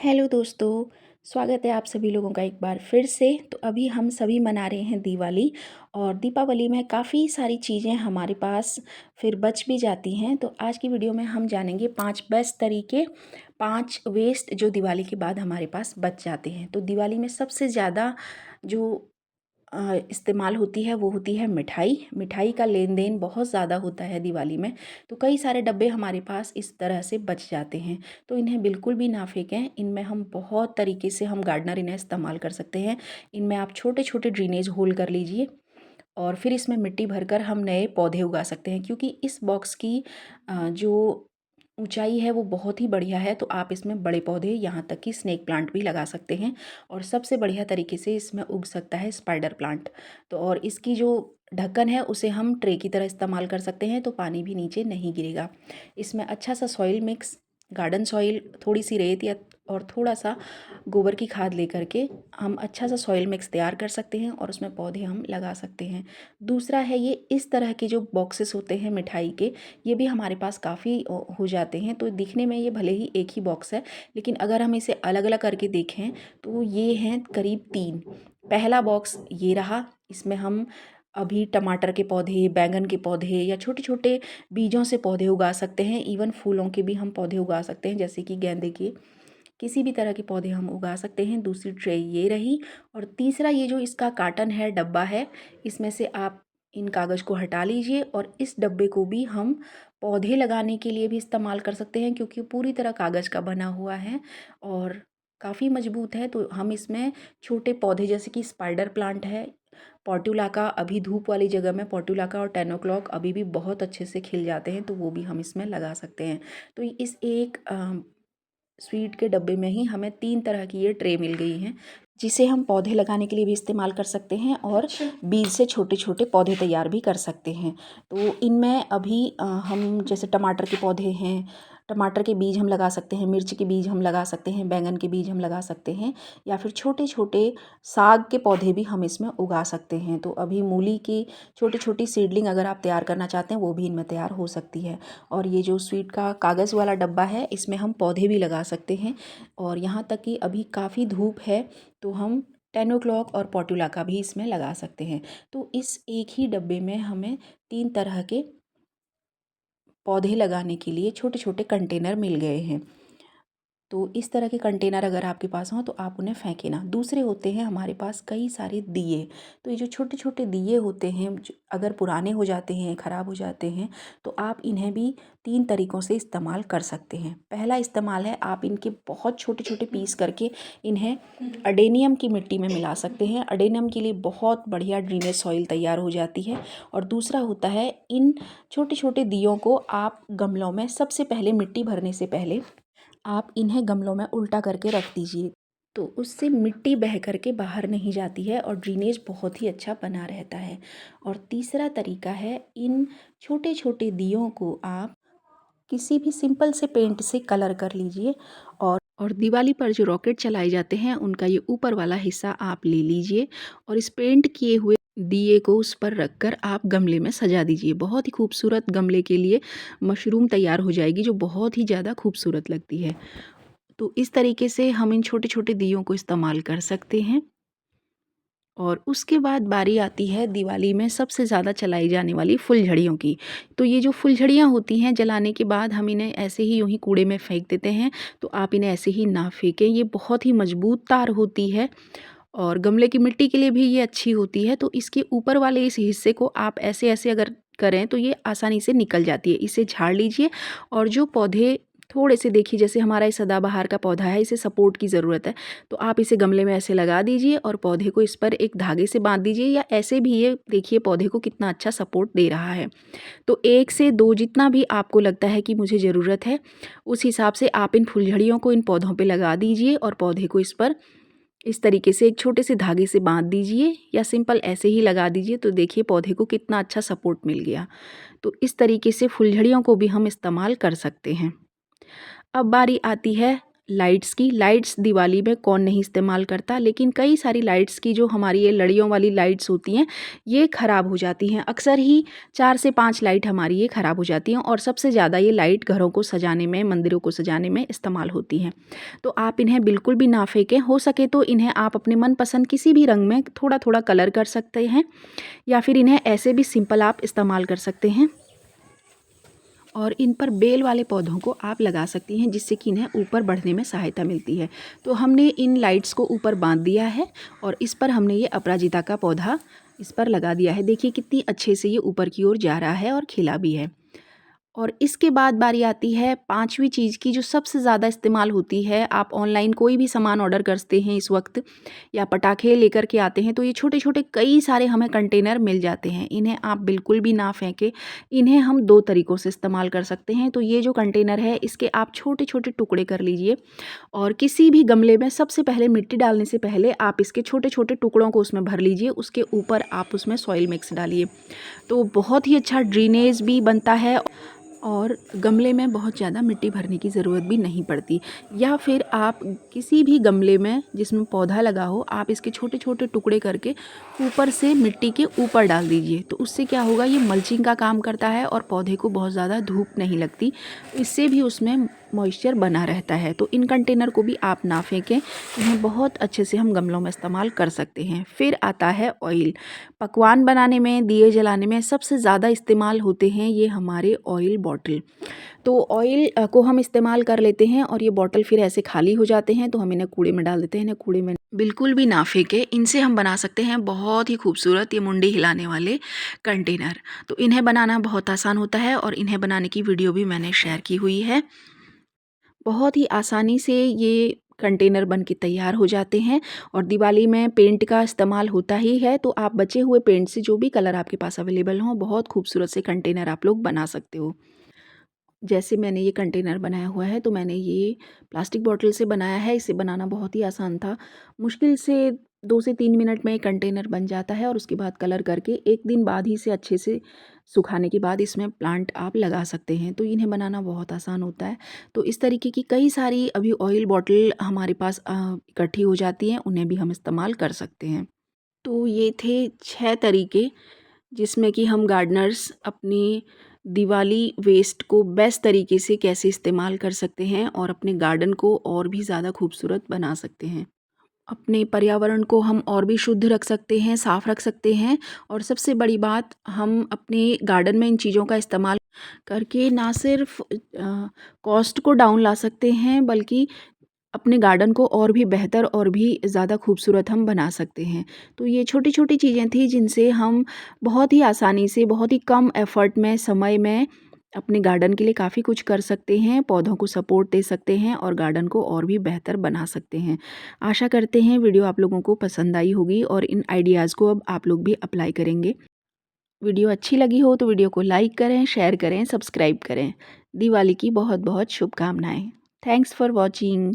Hello दोस्तों, स्वागत है आप सभी लोगों का एक बार फिर से। तो अभी हम सभी मना रहे हैं दिवाली और दीपावली में काफ़ी सारी चीज़ें हमारे पास फिर बच भी जाती हैं। तो आज की वीडियो में हम जानेंगे 5 बेस्ट तरीके, 5 वेस्ट जो दिवाली के बाद हमारे पास बच जाते हैं। तो दिवाली में सबसे ज़्यादा जो इस्तेमाल होती है वो होती है मिठाई। मिठाई का लेन देन बहुत ज़्यादा होता है दिवाली में। तो कई सारे डब्बे हमारे पास इस तरह से बच जाते हैं, तो इन्हें बिल्कुल भी ना फेंकें। इनमें हम बहुत तरीके से हम गार्डनर इन्हें इस्तेमाल कर सकते हैं। इनमें आप छोटे छोटे ड्रेनेज होल कर लीजिए और फिर इसमें मिट्टी भरकर हम नए पौधे उगा सकते हैं, क्योंकि इस बॉक्स की जो ऊंचाई है वो बहुत ही बढ़िया है। तो आप इसमें बड़े पौधे, यहाँ तक कि स्नेक प्लांट भी लगा सकते हैं और सबसे बढ़िया तरीके से इसमें उग सकता है स्पाइडर प्लांट। तो और इसकी जो ढक्कन है उसे हम ट्रे की तरह इस्तेमाल कर सकते हैं, तो पानी भी नीचे नहीं गिरेगा। इसमें अच्छा सा सॉइल मिक्स, गार्डन सॉइल, थोड़ी सी रेत या और थोड़ा सा गोबर की खाद लेकर के हम अच्छा सा सॉइल मिक्स तैयार कर सकते हैं और उसमें पौधे हम लगा सकते हैं। दूसरा है, ये इस तरह के जो बॉक्सेस होते हैं मिठाई के, ये भी हमारे पास काफ़ी हो जाते हैं। तो दिखने में ये भले ही एक ही बॉक्स है, लेकिन अगर हम इसे अलग अलग करके देखें तो ये हैं करीब 3। पहला बॉक्स ये रहा, इसमें हम अभी टमाटर के पौधे, बैंगन के पौधे या छोटे छोटे बीजों से पौधे उगा सकते हैं। इवन फूलों के भी हम पौधे उगा सकते हैं, जैसे कि गेंदे के, किसी भी तरह के पौधे हम उगा सकते हैं। दूसरी ट्रे ये रही। और तीसरा, ये जो इसका कार्टन है, डब्बा है, इसमें से आप इन कागज़ को हटा लीजिए और इस डब्बे को भी हम पौधे लगाने के लिए भी इस्तेमाल कर सकते हैं, क्योंकि पूरी तरह कागज़ का बना हुआ है और काफ़ी मजबूत है। तो हम इसमें छोटे पौधे, जैसे कि स्पाइडर प्लांट है, पोर्टुलाका, अभी धूप वाली जगह में पोर्टुलाका और 10 o'clock अभी भी बहुत अच्छे से खिल जाते हैं, तो वो भी हम इसमें लगा सकते हैं। तो इस एक स्वीट के डब्बे में ही हमें 3 तरह की ये ट्रे मिल गई हैं, जिसे हम पौधे लगाने के लिए भी इस्तेमाल कर सकते हैं और बीज से छोटे छोटे पौधे तैयार भी कर सकते हैं। तो इनमें अभी हम जैसे टमाटर के पौधे हैं, टमाटर के बीज हम लगा सकते हैं, मिर्च के बीज हम लगा सकते हैं, बैंगन के बीज हम लगा सकते हैं, या फिर छोटे छोटे साग के पौधे भी हम इसमें उगा सकते हैं। तो अभी मूली की छोटी छोटी सीडलिंग अगर आप तैयार करना चाहते हैं, वो भी इनमें तैयार हो सकती है। और ये जो स्वीट का कागज़ वाला डब्बा है, इसमें हम पौधे भी लगा सकते हैं। और यहाँ तक कि अभी काफ़ी धूप है, तो हम 10 o'clock और पोर्टुलाका भी इसमें लगा सकते हैं। तो इस एक ही डब्बे में हमें 3 तरह के पौधे लगाने के लिए छोटे छोटे कंटेनर मिल गए हैं। तो इस तरह के कंटेनर अगर आपके पास हों तो आप उन्हें फेंकें ना। दूसरे होते हैं हमारे पास कई सारे दिए। तो ये जो छोटे छोटे दिए होते हैं, अगर पुराने हो जाते हैं, ख़राब हो जाते हैं, तो आप इन्हें भी 3 तरीक़ों से इस्तेमाल कर सकते हैं। पहला इस्तेमाल है, आप इनके बहुत छोटे छोटे पीस करके इन्हें अडेनियम की मिट्टी में मिला सकते हैं। अडेनियम के लिए बहुत बढ़िया ड्रेनेज सॉइल तैयार हो जाती है। और दूसरा होता है, इन छोटे छोटे दियों को आप गमलों में, सबसे पहले मिट्टी भरने से पहले आप इन्हें गमलों में उल्टा करके रख दीजिए, तो उससे मिट्टी बह करके बाहर नहीं जाती है और ड्रेनेज बहुत ही अच्छा बना रहता है। और तीसरा तरीका है, इन छोटे छोटे दियों को आप किसी भी सिंपल से पेंट से कलर कर लीजिए और दिवाली पर जो रॉकेट चलाए जाते हैं उनका ये ऊपर वाला हिस्सा आप ले लीजिए और इस पेंट किए हुए दिए को उस पर रखकर आप गमले में सजा दीजिए। बहुत ही खूबसूरत गमले के लिए मशरूम तैयार हो जाएगी, जो बहुत ही ज़्यादा खूबसूरत लगती है। तो इस तरीके से हम इन छोटे छोटे दियों को इस्तेमाल कर सकते हैं। और उसके बाद बारी आती है दिवाली में सबसे ज़्यादा चलाई जाने वाली फुलझड़ियों की। तो ये जो फुलझड़ियाँ होती हैं, जलाने के बाद हम इन्हें ऐसे ही यूँ ही कूड़े में फेंक देते हैं, तो आप इन्हें ऐसे ही ना फेंकें। ये बहुत ही मजबूत तार होती है और गमले की मिट्टी के लिए भी ये अच्छी होती है। तो इसके ऊपर वाले इस हिस्से को आप ऐसे ऐसे अगर करें तो ये आसानी से निकल जाती है। इसे झाड़ लीजिए और जो पौधे थोड़े से, देखिए जैसे हमारा ये सदाबहार का पौधा है, इसे सपोर्ट की ज़रूरत है, तो आप इसे गमले में ऐसे लगा दीजिए और पौधे को इस पर एक धागे से बांध दीजिए, या ऐसे भी ये देखिए पौधे को कितना अच्छा सपोर्ट दे रहा है। तो 1 से 2 जितना भी आपको लगता है कि मुझे ज़रूरत है, उस हिसाब से आप इन फुलझड़ियों को इन पौधों पे लगा दीजिए और पौधे को इस पर इस तरीके से एक छोटे से धागे से बांध दीजिए, या सिंपल ऐसे ही लगा दीजिए। तो देखिए पौधे को कितना अच्छा सपोर्ट मिल गया। तो इस तरीके से फुलझड़ियों को भी हम इस्तेमाल कर सकते हैं। अब बारी आती है लाइट्स की। लाइट्स दिवाली में कौन नहीं इस्तेमाल करता, लेकिन कई सारी लाइट्स की जो हमारी ये लड़ियों वाली लाइट्स होती हैं ये ख़राब हो जाती हैं। अक्सर ही 4 से 5 लाइट हमारी ये ख़राब हो जाती हैं और सबसे ज़्यादा ये लाइट घरों को सजाने में, मंदिरों को सजाने में इस्तेमाल होती हैं। तो आप इन्हें बिल्कुल भी ना फेंकें। हो सके तो इन्हें आप अपने मनपसंद किसी भी रंग में थोड़ा थोड़ा कलर कर सकते हैं, या फिर इन्हें ऐसे भी सिंपल आप इस्तेमाल कर सकते हैं। और इन पर बेल वाले पौधों को आप लगा सकती हैं, जिससे कि इन्हें ऊपर बढ़ने में सहायता मिलती है। तो हमने इन लाइट्स को ऊपर बांध दिया है और इस पर हमने ये अपराजिता का पौधा इस पर लगा दिया है। देखिए कितनी अच्छे से ये ऊपर की ओर जा रहा है और खिला भी है। और इसके बाद बारी आती है 5वीं चीज़ की, जो सबसे ज़्यादा इस्तेमाल होती है। आप ऑनलाइन कोई भी सामान ऑर्डर करते हैं इस वक्त, या पटाखे लेकर के आते हैं, तो ये छोटे छोटे कई सारे हमें कंटेनर मिल जाते हैं। इन्हें आप बिल्कुल भी ना फेंकें। इन्हें हम 2 तरीक़ों से इस्तेमाल कर सकते हैं। तो ये जो कंटेनर है इसके आप छोटे छोटे टुकड़े कर लीजिए और किसी भी गमले में सबसे पहले मिट्टी डालने से पहले आप इसके छोटे छोटे टुकड़ों को उसमें भर लीजिए। उसके ऊपर आप उसमें सॉइल मिक्स डालिए, तो बहुत ही अच्छा ड्रेनेज भी बनता है और गमले में बहुत ज़्यादा मिट्टी भरने की ज़रूरत भी नहीं पड़ती। या फिर आप किसी भी गमले में जिसमें पौधा लगा हो, आप इसके छोटे छोटे टुकड़े करके ऊपर से मिट्टी के ऊपर डाल दीजिए। तो उससे क्या होगा, ये मल्चिंग का काम करता है और पौधे को बहुत ज़्यादा धूप नहीं लगती, इससे भी उसमें मॉइस्चर बना रहता है। तो इन कंटेनर को भी आप ना फेंकें, इन्हें बहुत अच्छे से हम गमलों में इस्तेमाल कर सकते हैं। फिर आता है ऑयल। पकवान बनाने में, दिए जलाने में सबसे ज़्यादा इस्तेमाल होते हैं ये हमारे ऑयल बॉटल। तो ऑयल को हम इस्तेमाल कर लेते हैं और ये बॉटल फिर ऐसे खाली हो जाते हैं, तो हम इन्हें कूड़े में डाल देते हैं। इन्हें कूड़े में बिल्कुल भी ना फेंकें। इनसे हम बना सकते हैं बहुत ही खूबसूरत ये मुंडी हिलाने वाले कंटेनर। तो इन्हें बनाना बहुत आसान होता है और इन्हें बनाने की वीडियो भी मैंने शेयर की हुई है। बहुत ही आसानी से ये कंटेनर बन के तैयार हो जाते हैं। और दिवाली में पेंट का इस्तेमाल होता ही है, तो आप बचे हुए पेंट से जो भी कलर आपके पास अवेलेबल हों, बहुत खूबसूरत से कंटेनर आप लोग बना सकते हो। जैसे मैंने ये कंटेनर बनाया हुआ है, तो मैंने ये प्लास्टिक बॉटल से बनाया है। इसे बनाना बहुत ही आसान था। मुश्किल से 2 से 3 मिनट में ये कंटेनर बन जाता है और उसके बाद कलर करके 1 दिन बाद ही इसे अच्छे से सुखाने के बाद इसमें प्लांट आप लगा सकते हैं। तो इन्हें बनाना बहुत आसान होता है। तो इस तरीके की कई सारी अभी ऑयल बॉटल हमारे पास इकट्ठी हो जाती हैं, उन्हें भी हम इस्तेमाल कर सकते हैं। तो ये थे 6 तरीके, जिसमें कि हम गार्डनर्स अपनी दिवाली वेस्ट को बेस्ट तरीके से कैसे इस्तेमाल कर सकते हैं और अपने गार्डन को और भी ज़्यादा खूबसूरत बना सकते हैं। अपने पर्यावरण को हम और भी शुद्ध रख सकते हैं, साफ़ रख सकते हैं। और सबसे बड़ी बात, हम अपने गार्डन में इन चीज़ों का इस्तेमाल करके ना सिर्फ कॉस्ट को डाउन ला सकते हैं, बल्कि अपने गार्डन को और भी बेहतर और भी ज़्यादा खूबसूरत हम बना सकते हैं। तो ये छोटी-छोटी चीज़ें थी जिनसे हम बहुत ही आसानी से, बहुत ही कम एफ़र्ट में, समय में अपने गार्डन के लिए काफ़ी कुछ कर सकते हैं, पौधों को सपोर्ट दे सकते हैं और गार्डन को और भी बेहतर बना सकते हैं। आशा करते हैं वीडियो आप लोगों को पसंद आई होगी और इन आइडियाज़ को अब आप लोग भी अप्लाई करेंगे। वीडियो अच्छी लगी हो तो वीडियो को लाइक करें, शेयर करें, सब्सक्राइब करें। दिवाली की बहुत-बहुत शुभकामनाएँ। Thanks for watching.